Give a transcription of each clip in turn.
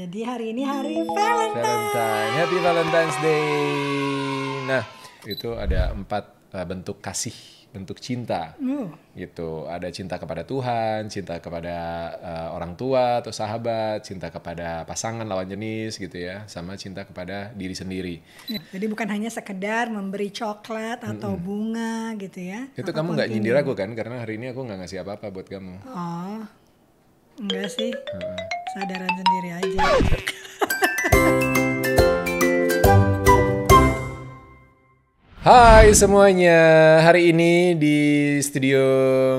jadi hari ini hari Valentine. Happy Valentine's Day. Nah, itu ada 4 bentuk kasih, bentuk cinta. Gitu. Ada cinta kepada Tuhan, cinta kepada orang tua atau sahabat, cinta kepada pasangan lawan jenis gitu ya, sama cinta kepada diri sendiri. Ya, jadi bukan hanya sekedar memberi coklat atau bunga gitu ya. Itu kamu nggak nyindir aku kan? Karena hari ini aku nggak ngasih apa-apa buat kamu. Oh, enggak sih. Sadaran sendiri aja. Hai semuanya, hari ini di studio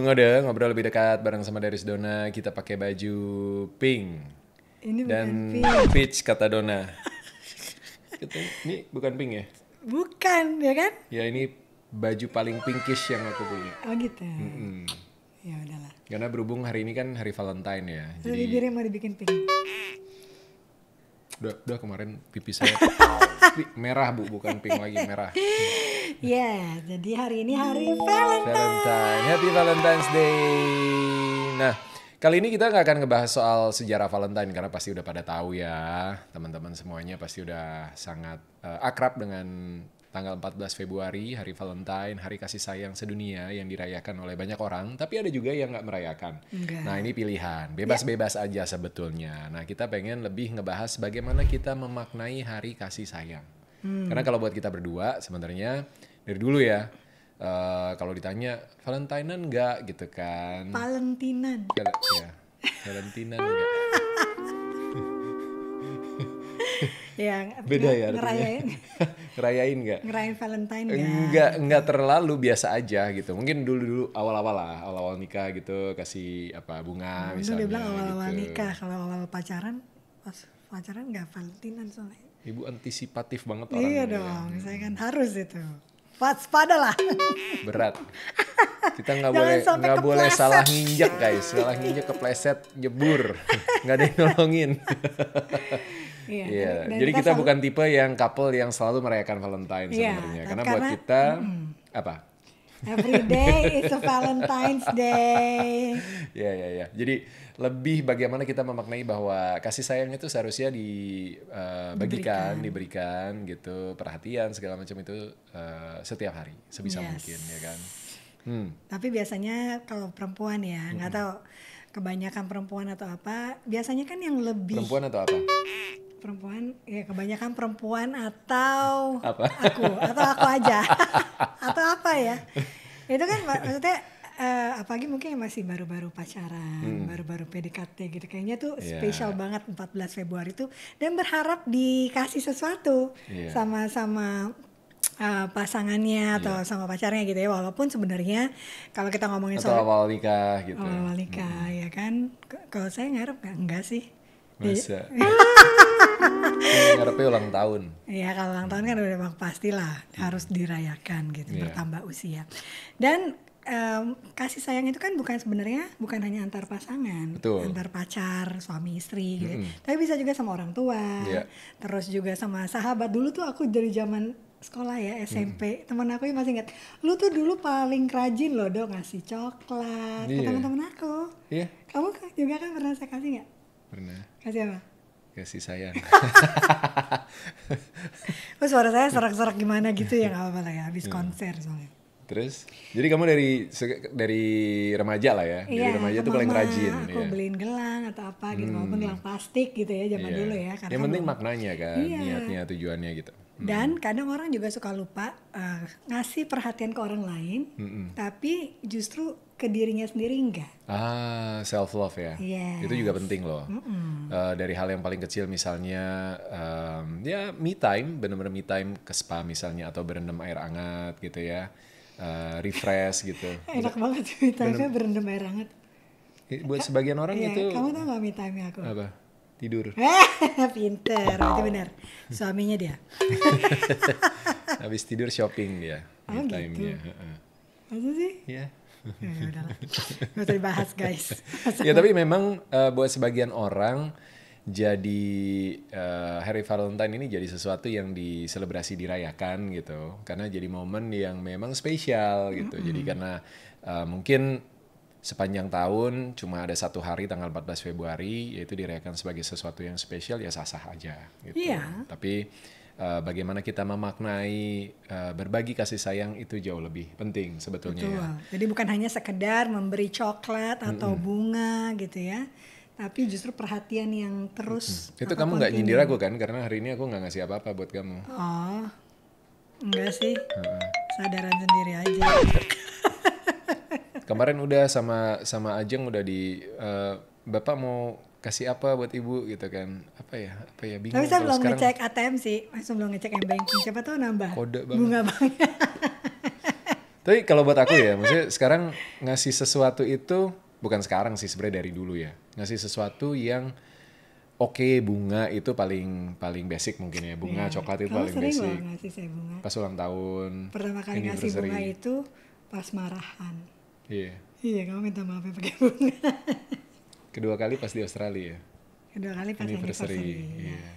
Ngode, ngobrol lebih dekat bareng sama Daris Dona. Kita pakai baju pink Ini dan bukan pink. peach kata Dona. Ini bukan pink ya? Bukan, ya kan? Ya ini baju paling pinkish yang aku punya. Oh gitu. Ya udahlah. Karena berhubung hari ini kan hari Valentine ya. Terus Jadi bibirnya mau dibikin pink. udah kemarin pipi saya merah bu, bukan pink lagi, merah. Ya, jadi hari ini hari Valentine. Happy Valentine's Day. Nah, kali ini kita nggak akan ngebahas soal sejarah Valentine karena pasti udah pada tahu ya, teman-teman semuanya pasti udah sangat akrab dengan tanggal 14 Februari, hari Valentine, hari kasih sayang sedunia yang dirayakan oleh banyak orang, tapi ada juga yang nggak merayakan. Enggak. Nah, ini pilihan, bebas-bebas aja sebetulnya. Nah, kita pengen lebih ngebahas bagaimana kita memaknai hari kasih sayang. Karena kalau buat kita berdua sebenarnya dari dulu ya, kalau ditanya Valentinean nggak gitu kan? Valentinan. Ya, Valentinean nggak? Ya, Beda ya artinya. ngerayain. Ngerayain nggak? Ngerayain Valentine enggak? Enggak terlalu, biasa aja gitu. Mungkin dulu awal-awal nikah gitu kasih apa bunga Itu misalnya. dia bilang awal-awal gitu. nikah, kalau awal pacaran, pas pacaran enggak Valentinan soalnya. Ibu antisipatif banget Iya orangnya. dong, saya kan harus itu. Waspada lah. Berat. Kita nggak Jangan boleh sampai kepleset. salah nginjek guys. Salah nginjek kepleset jebur. Nggak ada yang nolongin. Iya. Iya, dan jadi kita selalu- bukan tipe yang couple yang selalu merayakan Valentine Iya, sebenarnya. tapi Karena buat karena- kita apa? Every day is a Valentine's Day. Ya. Jadi lebih bagaimana kita memaknai bahwa kasih sayang itu seharusnya diberikan gitu, perhatian segala macam itu setiap hari sebisa Yes. mungkin ya kan. Tapi biasanya kalau perempuan ya, nggak tahu kebanyakan perempuan atau apa, biasanya kan yang lebih Perempuan atau apa? perempuan, ya kebanyakan perempuan atau Apa? atau aku aja atau apa ya, itu kan maksudnya apalagi mungkin yang masih baru-baru pacaran, baru-baru PDKT gitu, kayaknya tuh Iya. spesial banget 14 Februari itu, dan berharap dikasih sesuatu Iya. sama pasangannya atau sama pacarnya gitu ya, walaupun sebenarnya kalau kita ngomongin Atau soal awal nikah gitu. awal nikah ya kan, kalau saya ngarep enggak sih. Masa? Ngarepnya ulang tahun. Ya kalau ulang tahun kan udah memang pastilah harus dirayakan gitu, Iya. bertambah usia. Dan kasih sayang itu kan sebenarnya bukan hanya antar pasangan, Betul. antar pacar, suami istri gitu. Tapi bisa juga sama orang tua, Iya. terus juga sama sahabat. Dulu tuh aku dari zaman sekolah ya, SMP, teman aku yang masih ingat, lu tuh dulu paling rajin loh dong ngasih coklat ke Iya. teman-teman aku. Iya, Kamu juga kan pernah saya kasih nggak? pernah. Kasih apa? Kasih sayang. Oh, suara saya serak-serak gimana gitu ya, nggak apa-apa lah ya, habis konser soalnya. Terus, jadi kamu dari remaja lah ya. Dari remaja ke tuh paling mama, rajin. aku ya. beliin gelang atau apa gitu, walaupun gelang plastik gitu ya zaman Iya. dulu ya. Karena Yang kan penting belum- maknanya kan, Iya. niatnya, tujuannya gitu. Dan kadang orang juga suka lupa ngasih perhatian ke orang lain, tapi justru ke dirinya sendiri enggak. Self love ya. Yes. Itu juga penting loh. Dari hal yang paling kecil misalnya, ya me time, bener-bener me time ke spa misalnya atau berendam air hangat gitu ya, refresh gitu. Enak banget me time-nya berendam air hangat. Buat sebagian orang Iya, itu kamu tau gak me time-nya aku? apa? Tidur. Pinter, berarti benar. Suaminya dia. Habis tidur shopping dia. Oh, Me gitu. time-nya. Masa sih? Ya. Ya udahlah. Gak usah dibahas guys. Ya tapi memang buat sebagian orang jadi hari Valentine ini jadi sesuatu yang diselebrasi, dirayakan gitu, karena jadi momen yang memang spesial gitu. Jadi karena mungkin sepanjang tahun cuma ada satu hari tanggal 14 Februari yaitu dirayakan sebagai sesuatu yang spesial ya sah-sah aja gitu. Iya. Tapi bagaimana kita memaknai berbagi kasih sayang itu jauh lebih penting sebetulnya Betul. ya. Jadi bukan hanya sekedar memberi coklat atau bunga gitu ya, tapi justru perhatian yang terus. Itu kamu nggak nyindir aku kan karena hari ini aku nggak ngasih apa-apa buat kamu. Oh, enggak sih. Sadaran sendiri aja. Kemarin udah sama Ajeng udah Bapak mau kasih apa buat ibu gitu kan. Apa ya bingung. Tapi saya kalau belum sekarang ngecek ATM sih, masih belum ngecek M-Banking. Siapa tahu nambah kode banget. bunga banget. Tapi kalau buat aku ya, maksudnya sekarang ngasih sesuatu itu bukan sekarang sih sebenarnya dari dulu ya. Ngasih sesuatu yang oke, bunga itu paling basic mungkin ya. Bunga, coklat itu Kamu paling sering basic. loh ngasih saya bunga. Pas ulang tahun. Pertama kali ngasih anniversary. bunga itu pas marahan. Iya. Iya, kamu minta maaf ya pakai bunga. Kedua kali pas di Australia. Kedua kali pas anniversary. Iya.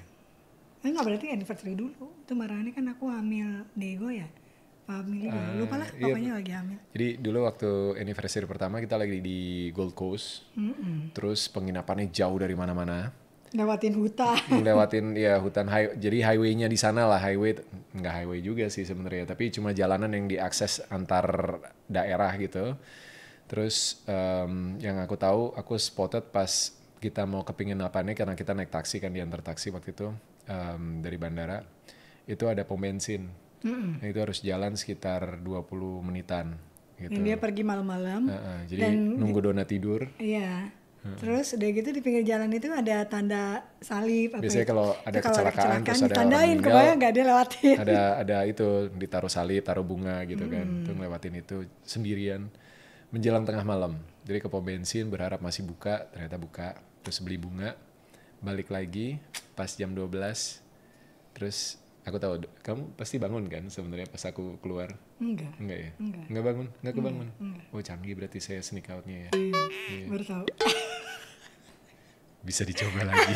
Enggak berarti anniversary dulu. Itu marahannya kan aku hamil Diego ya. Hamil juga. Lupa lah, iya. pokoknya lagi hamil. Jadi dulu waktu anniversary pertama kita lagi di Gold Coast. Terus penginapannya jauh dari mana-mana. Lewatin hutan. Ngelewatin ya hutan jadi highway-nya di sana lah, nggak highway juga sih sebenarnya, tapi cuma jalanan yang diakses antar daerah gitu. Terus yang aku tahu aku spotted pas kita mau ke penginapannya karena kita naik taksi kan, diantar taksi waktu itu dari bandara itu ada pom bensin. Nah, itu harus jalan sekitar 20 menitan gitu. Dan dia pergi malam-malam. Jadi nunggu Dona tidur. Iya. Terus udah gitu di pinggir jalan itu ada tanda salib. Biasanya kalau ada kecelakaan terus ada orang ditandain, meninggal, kebayang nggak dia lewatin. ada itu ditaruh salib, taruh bunga gitu kan. Itu ngelewatin itu sendirian menjelang tengah malam. Jadi ke pom bensin berharap masih buka, ternyata buka. Terus beli bunga, balik lagi pas jam 12. Terus aku tahu kamu pasti bangun kan sebenarnya pas aku keluar. Enggak ya? Enggak. Enggak bangun, enggak kebangun. Oh canggih berarti saya sneak out-nya ya. Iya. Baru tahu. Bisa dicoba lagi.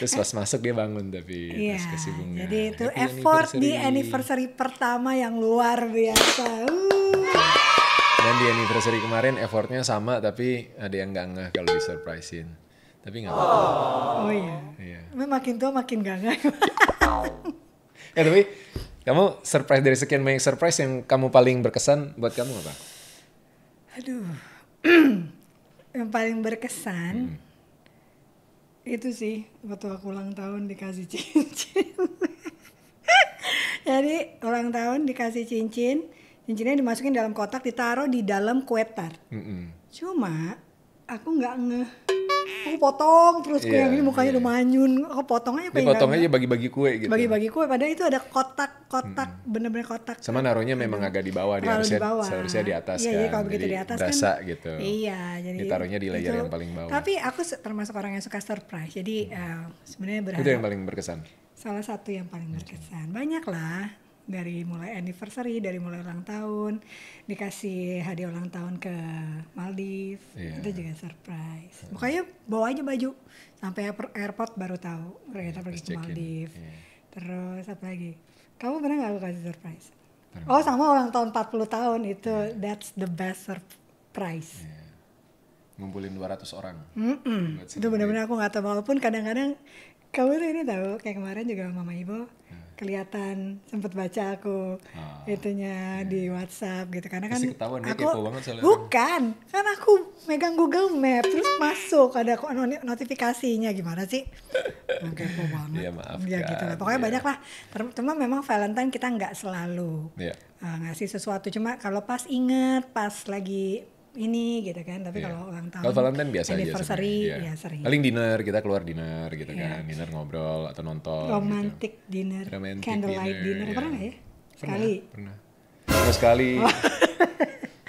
Terus pas masuk dia bangun tapi Iya, pas kasih bunga. jadi itu Happy effort di anniversary. anniversary pertama yang luar biasa. Dan di anniversary kemarin effortnya sama tapi ada yang nggak ngeh kalau disurprisein. Tapi nggak apa-apa. Oh iya. Iya. Makin tua makin gangga. Tapi kamu surprise dari sekian banyak surprise yang kamu paling berkesan buat kamu apa? Aduh. Yang paling berkesan itu sih waktu aku ulang tahun dikasih cincin. Jadi ulang tahun dikasih cincin, cincinnya dimasukin dalam kotak, ditaruh di dalam kue tart. Cuma aku nggak ngeh. Aku potong terus kue yang ini mukanya udah manyun. Aku potong aja Dia potong aja bagi-bagi kue gitu. Bagi-bagi kue, padahal itu ada kotak, bener-bener kotak. Sama naruhnya memang agak di bawah, dia harusnya di atas iya, kan. Jadi kalau begitu di atas berasa kan, gitu. Iya, jadi ditaruhnya di layer yang paling bawah. Tapi aku termasuk orang yang suka surprise, jadi sebenarnya berharap. Itu yang paling berkesan. Salah satu yang paling berkesan, banyak lah. Dari mulai anniversary, dari mulai ulang tahun, dikasih hadiah ulang tahun ke Maldives, itu juga surprise. Makanya bawa aja baju, sampai airport baru tahu kita pergi ke Maldives. Terus apa lagi? Kamu pernah nggak aku kasih surprise? Oh sama ulang tahun 40 tahun itu, that's the best surprise. Ngumpulin 200 orang. Itu benar-benar aku nggak tahu, walaupun kadang-kadang kamu tuh ini tahu, kayak kemarin juga Mama Ibo kelihatan sempet baca aku itunya di WhatsApp gitu, karena kan pasti ketahuan dia aku kepo banget soalnya. Bukan, kan aku megang Google Map terus masuk ada notifikasinya, gimana sih? Kepo banget. Iya maaf. Ya gitu lah. Pokoknya banyak lah. Cuma memang Valentine kita nggak selalu ngasih sesuatu, cuma kalau pas inget, pas lagi ini gitu kan, tapi kalau ulang tahun, kalau Valentine biasa anniversary aja ya sering. Paling dinner, kita keluar dinner gitu kan, dinner ngobrol atau nonton. Romantic dinner, candlelight dinner, pernah nggak ya? Sekali. Pernah. Terus sekali.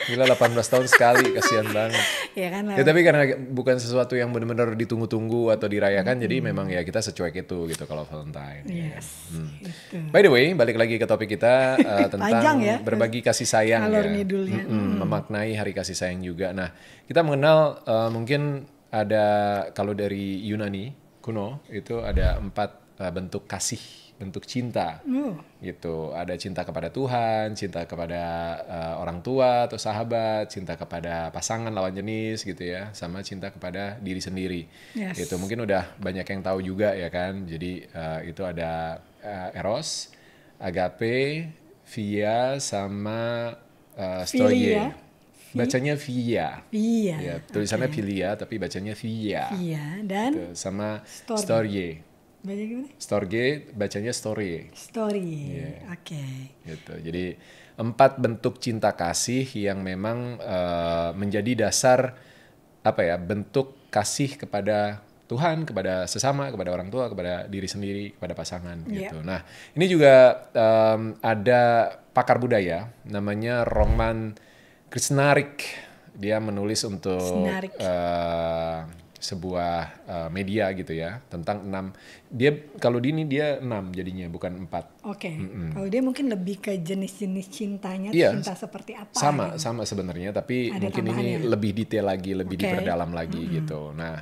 Gila 18 tahun sekali, kasihan banget. Ya kan. Ya tapi karena bukan sesuatu yang benar-benar ditunggu-tunggu atau dirayakan, jadi memang ya kita secuek itu gitu kalau Valentine. Yes. Gitu. By the way, balik lagi ke topik kita tentang berbagi kasih sayang Alur ya. ngidulnya. Memaknai hari kasih sayang juga. Nah, kita mengenal mungkin ada kalau dari Yunani kuno itu ada 4 bentuk kasih, bentuk cinta. Oh, Gitu. Ada cinta kepada Tuhan, cinta kepada orang tua atau sahabat, cinta kepada pasangan lawan jenis gitu ya, sama cinta kepada diri sendiri. yes. Itu mungkin udah banyak yang tahu juga ya kan. Jadi itu ada eros, agape, philia sama storge. Bacanya philia. Iya. Ya, tulisannya philia tapi bacanya philia. Iya, dan Gitu. Sama Storge. storge. baca gimana? Storge bacanya story. Story. Iya. Oke. Gitu. Jadi 4 bentuk cinta kasih yang memang menjadi dasar apa ya, bentuk kasih kepada Tuhan, kepada sesama, kepada orang tua, kepada diri sendiri, kepada pasangan Iya. gitu. Nah, ini juga ada pakar budaya namanya Roman Krishnarik. Dia menulis untuk Krishnarik. sebuah media gitu ya tentang 6. Dia kalau di ini dia 6 jadinya bukan 4. Oke. Kalau dia mungkin lebih ke jenis-jenis cintanya, Iya, cinta seperti apa? sama gitu. sama sebenarnya, tapi Ada mungkin ini tambahannya. lebih detail lagi, lebih Oke. diperdalam lagi gitu. Nah,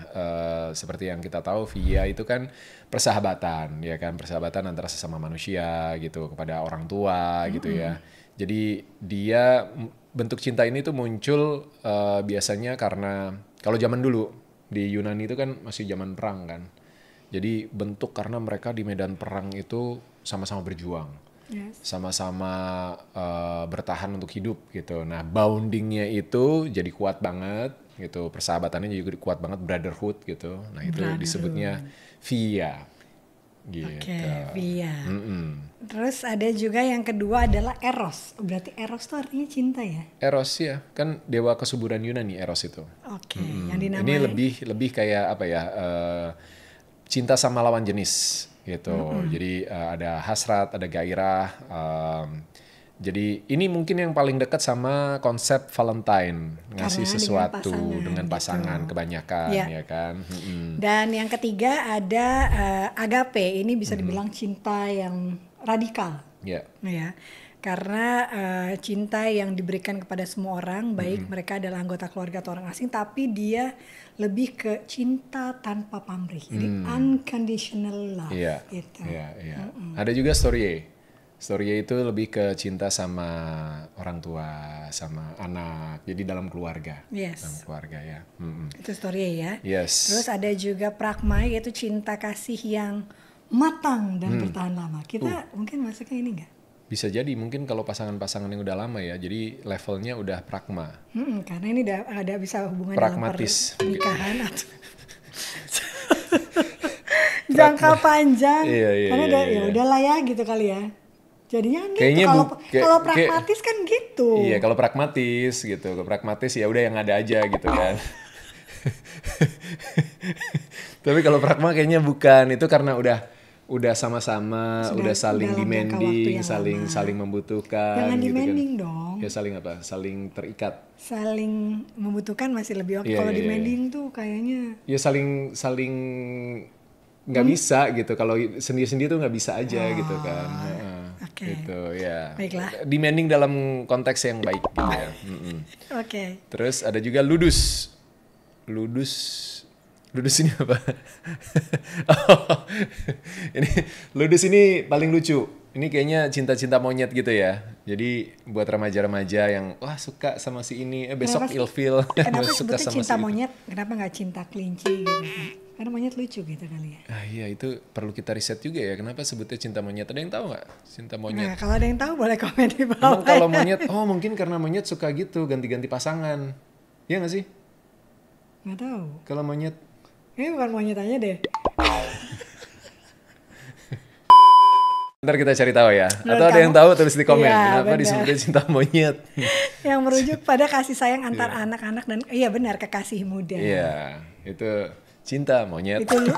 seperti yang kita tahu, philia itu kan persahabatan, ya kan, persahabatan antara sesama manusia gitu kepada orang tua gitu ya. Jadi dia bentuk cinta ini tuh muncul biasanya karena kalau zaman dulu di Yunani itu kan masih zaman perang kan. Jadi bentuk karena mereka di medan perang itu sama-sama berjuang. Yes. Sama-sama bertahan untuk hidup gitu. Nah, bondingnya itu jadi kuat banget gitu. Persahabatannya juga kuat banget, brotherhood gitu. Nah, itu Brotherhood. disebutnya philia. Gitu. Oke, Via. Mm-mm. Terus ada juga yang kedua adalah Eros. Berarti Eros itu artinya cinta ya? Eros ya, kan dewa kesuburan Yunani Eros itu. Oke, yang dinamai. Ini lebih kayak apa ya? Cinta sama lawan jenis gitu. Jadi ada hasrat, ada gairah. Jadi ini mungkin yang paling dekat sama konsep Valentine, ngasih Karena sesuatu dengan dengan pasangan gitu. kebanyakan Iya. ya kan. Dan yang ketiga ada agape. Ini bisa dibilang cinta yang radikal. Ya, Ya, karena cinta yang diberikan kepada semua orang, baik mereka adalah anggota keluarga atau orang asing, tapi dia lebih ke cinta tanpa pamrih, jadi unconditional love, iya, gitu. iya, iya. Ada juga storge. Storge itu lebih ke cinta sama orang tua, sama anak. Jadi dalam keluarga, Yes, dalam keluarga ya. Mm-mm. itu story ya. Yes. Terus ada juga pragma, yaitu cinta kasih yang matang dan bertahan lama. Kita mungkin masuknya ini enggak? Bisa jadi mungkin kalau pasangan-pasangan yang udah lama ya, jadi levelnya udah pragma. Karena ini ada bisa hubungan Pragmatis. dalam pernikahan atau jangka panjang. Iya, iya, Karena iya, ya udahlah ya gitu kali ya. Jadinya kan gitu. Kayaknya Kalau kayak- kalau pragmatis kan gitu. Iya, kalau pragmatis gitu. Kalau pragmatis ya udah yang ada aja gitu kan. Tapi kalau pragma kayaknya bukan, itu karena udah sama-sama, Sudah udah saling dalam jangka waktu demanding, yang saling lama. saling membutuhkan Jangan gitu demanding kan. dong. Ya saling apa? Saling terikat. Saling membutuhkan masih lebih oke. Iya, Kalau iya, iya. demanding tuh kayaknya Ya saling nggak bisa gitu. Kalau sendiri-sendiri tuh nggak bisa aja gitu kan. Heeh, oke. Gitu ya. Baiklah. Demanding dalam konteks yang baik gitu ya. Mm-mm. oke. Terus ada juga ludus. Ludus ini apa? Oh, ini ludus ini paling lucu. Ini kayaknya cinta-cinta monyet gitu ya. Jadi buat remaja-remaja yang wah suka sama si ini, besok Kenapa sih? ilfil. Kenapa suka sebutnya sama cinta si itu. monyet? Kenapa nggak cinta kelinci gitu kan? Karena monyet lucu gitu kali ya. Ah iya, itu perlu kita riset juga ya. Kenapa sebutnya cinta monyet? Ada yang tahu nggak cinta monyet? Nah, kalau ada yang tahu boleh komen di Emang bawah. kalau monyet, oh mungkin karena monyet suka gitu ganti-ganti pasangan. Iya nggak sih? Nggak tahu. Kalau monyet, Ini bukan monyet aja deh. ntar kita cari tahu ya. Atau Menurut ada yang kamu? tahu tulis di komen. Iya, Kenapa benar. disebutnya cinta monyet? Yang merujuk pada kasih sayang antar anak-anak dan iya benar kekasih muda. Iya, itu cinta monyet. Itu lu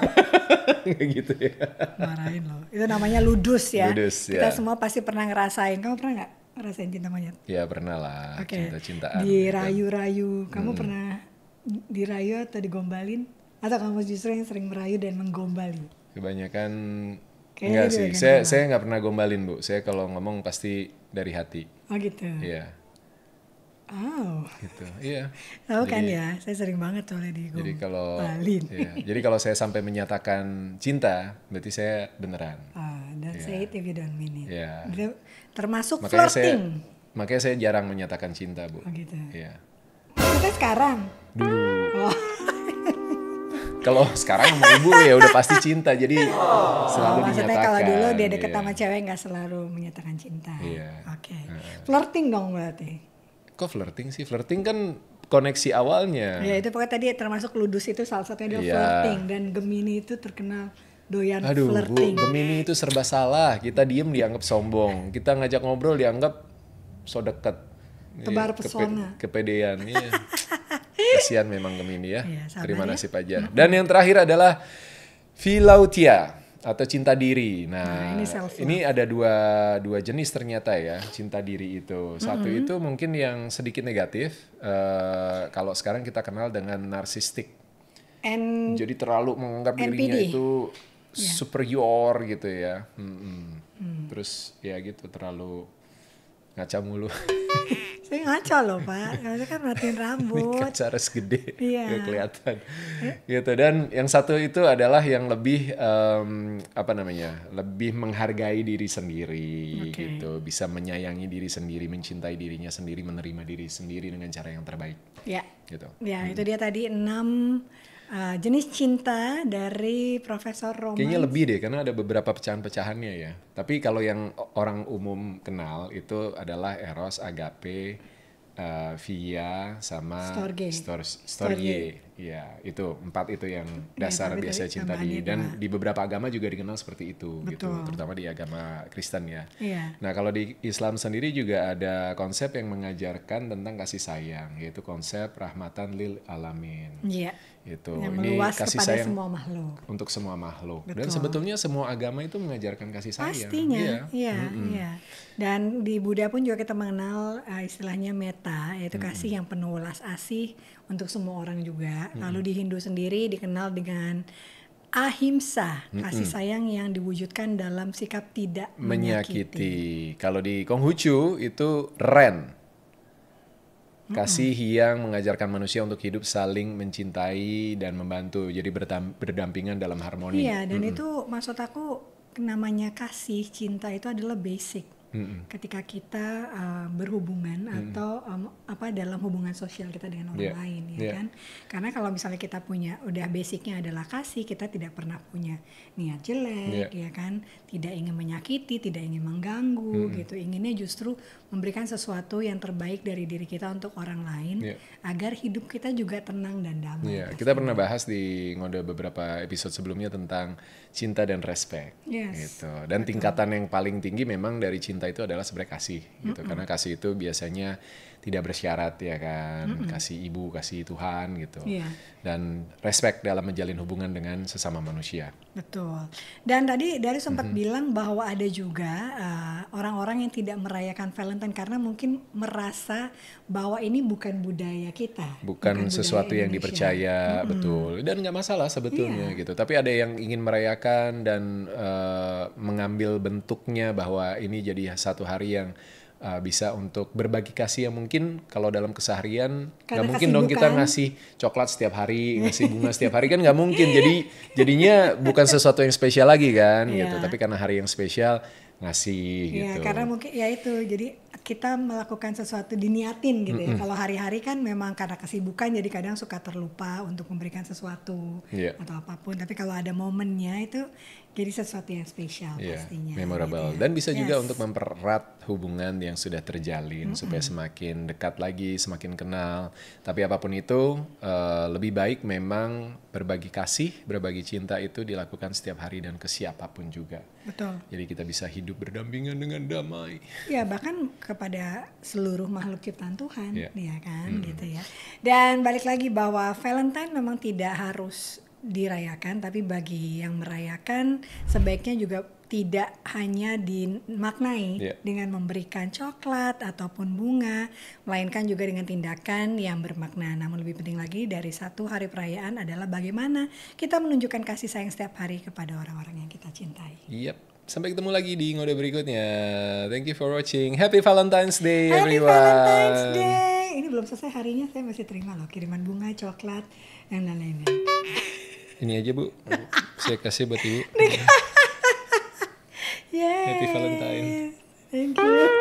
Kayak gitu ya. marahin loh. Itu namanya ludus ya. Ludus, Kita ya. semua pasti pernah ngerasain. Kamu pernah nggak ngerasain cinta monyet? Ya pernah lah, Oke. cinta-cintaan. Dirayu-rayu. Kamu pernah dirayu atau digombalin? Atau kamu justru yang sering merayu dan menggombali? Kebanyakan Kayaknya enggak itu sih. bagian Saya nggak pernah gombalin, Bu. Saya kalau ngomong pasti dari hati. Oh gitu. Iya. Oh, gitu. Iya. tahu kan Jadi- ya, saya sering banget soalnya Jadi kalau digombalin. jadi kalau saya sampai menyatakan cinta, berarti saya beneran. Don't say it if you don't mean it. Iya. Itu termasuk Makanya saya flirting. makanya saya jarang menyatakan cinta, Bu. Oh gitu. Iya. Kita sekarang. Dulu. Oh, Kalau sekarang sama ibu ya udah pasti cinta, jadi selalu maksudnya dinyatakan. kalau dulu dia deket iya. sama cewek nggak selalu menyatakan cinta. Iya. Oke. Flirting dong berarti. Kok flirting sih? Flirting kan koneksi awalnya. Ya itu pokoknya tadi termasuk ludus itu salah satunya adalah Iya. flirting dan Gemini itu terkenal doyan Aduh, flirting. Bu, Gemini itu serba salah. Kita diem dianggap sombong. Kita ngajak ngobrol dianggap so deket. Tebar pesona. Kepedean, iya. Kasihan memang Gemini ya. Iya, sabar Terima ya. nasib aja. Dan yang terakhir adalah Philautia atau cinta diri. Nah, ini self-love. ini ada dua jenis ternyata ya cinta diri itu. Satu itu mungkin yang sedikit negatif. Kalau sekarang kita kenal dengan narsistik. And Jadi terlalu menganggap dirinya NPD. itu superior gitu ya. Terus ya gitu terlalu ngaca mulu. saya ngaco loh Pak, karena kan merhatiin rambut. Kaca harus gede, Iya. nggak kelihatan. Gitu. Dan yang satu itu adalah yang lebih apa namanya, lebih menghargai diri sendiri, Oke. gitu. Bisa menyayangi diri sendiri, mencintai dirinya sendiri, menerima diri sendiri dengan cara yang terbaik, Ya, gitu. ya itu dia tadi 6 jenis cinta dari Profesor Roman. Kayaknya lebih deh, karena ada beberapa pecahan-pecahannya ya. Tapi kalau yang orang umum kenal itu adalah Eros, Agape, Via, sama Storge. Iya, itu 4 itu yang dasar tapi biasa tadi cinta tambahannya dan di beberapa agama juga dikenal seperti itu, gitu. Betul. Terutama di agama Kristen ya. Iya. Nah, kalau di Islam sendiri juga ada konsep yang mengajarkan tentang kasih sayang, yaitu konsep rahmatan lil alamin. Iya. Itu Yang ini meluas kasih kepada sayang semua makhluk. untuk semua makhluk. Dan Betul. sebetulnya semua agama itu mengajarkan kasih sayang. Pastinya, Iya. iya. Dan di Buddha pun juga kita mengenal istilahnya metta, yaitu kasih yang penuh welas asih untuk semua orang juga. Lalu di Hindu sendiri dikenal dengan ahimsa, kasih sayang yang diwujudkan dalam sikap tidak menyakiti. Kalau di Konghucu itu Ren. Kasih yang mengajarkan manusia untuk hidup saling mencintai dan membantu. Jadi berdampingan dalam harmoni. Iya, dan itu maksud aku namanya kasih cinta itu adalah basic. Ketika kita berhubungan atau dalam hubungan sosial kita dengan orang lain ya kan, karena kalau misalnya kita punya udah basicnya adalah kasih, kita tidak pernah punya niat jelek ya kan, tidak ingin menyakiti, tidak ingin mengganggu gitu, inginnya justru memberikan sesuatu yang terbaik dari diri kita untuk orang lain agar hidup kita juga tenang dan damai. Kita pernah bahas di ngode beberapa episode sebelumnya tentang cinta dan respect gitu. Dan tingkatan yang paling tinggi memang dari cinta itu adalah sebenarnya kasih gitu. Karena kasih itu biasanya tidak bersyarat ya kan, kasih ibu, kasih Tuhan gitu. Dan respect dalam menjalin hubungan dengan sesama manusia. Betul. Dan tadi dari sempat bilang bahwa ada juga orang-orang yang tidak merayakan Valentine karena mungkin merasa bahwa ini bukan budaya kita, bukan sesuatu yang dipercaya, betul. Dan nggak masalah sebetulnya gitu. Tapi ada yang ingin merayakan dan mengambil bentuknya bahwa ini jadi satu hari yang bisa untuk berbagi kasih yang mungkin kalau dalam keseharian nggak mungkin dong kita ngasih coklat setiap hari, ngasih bunga setiap hari kan nggak mungkin. Jadinya bukan sesuatu yang spesial lagi kan gitu. Tapi karena hari yang spesial ngasih gitu. Karena mungkin ya itu jadi kita melakukan sesuatu diniatin gitu ya. Kalau hari-hari kan memang karena kesibukan jadi kadang suka terlupa untuk memberikan sesuatu atau apapun. Tapi kalau ada momennya itu jadi sesuatu yang spesial pastinya. Memorable. Gitu ya. Dan bisa juga untuk mempererat hubungan yang sudah terjalin supaya semakin dekat lagi, semakin kenal. Tapi apapun itu lebih baik memang berbagi kasih, berbagi cinta itu dilakukan setiap hari dan ke siapapun juga. Betul. Jadi kita bisa hidup berdampingan dengan damai. Ya bahkan kepada seluruh makhluk ciptaan Tuhan, ya kan gitu ya. Dan balik lagi bahwa Valentine memang tidak harus dirayakan, tapi bagi yang merayakan sebaiknya juga tidak hanya dimaknai dengan memberikan coklat ataupun bunga, melainkan juga dengan tindakan yang bermakna. Namun lebih penting lagi dari satu hari perayaan adalah bagaimana kita menunjukkan kasih sayang setiap hari kepada orang-orang yang kita cintai. Yep. Sampai ketemu lagi di ngode berikutnya. Thank you for watching. Happy Valentine's Day, Happy everyone. Valentine's Day. ini belum selesai harinya, saya masih terima loh kiriman bunga, coklat, dan lain-lain. Ini aja Bu, saya kasih buat Ibu. Yeay. Happy Valentine. Thank you.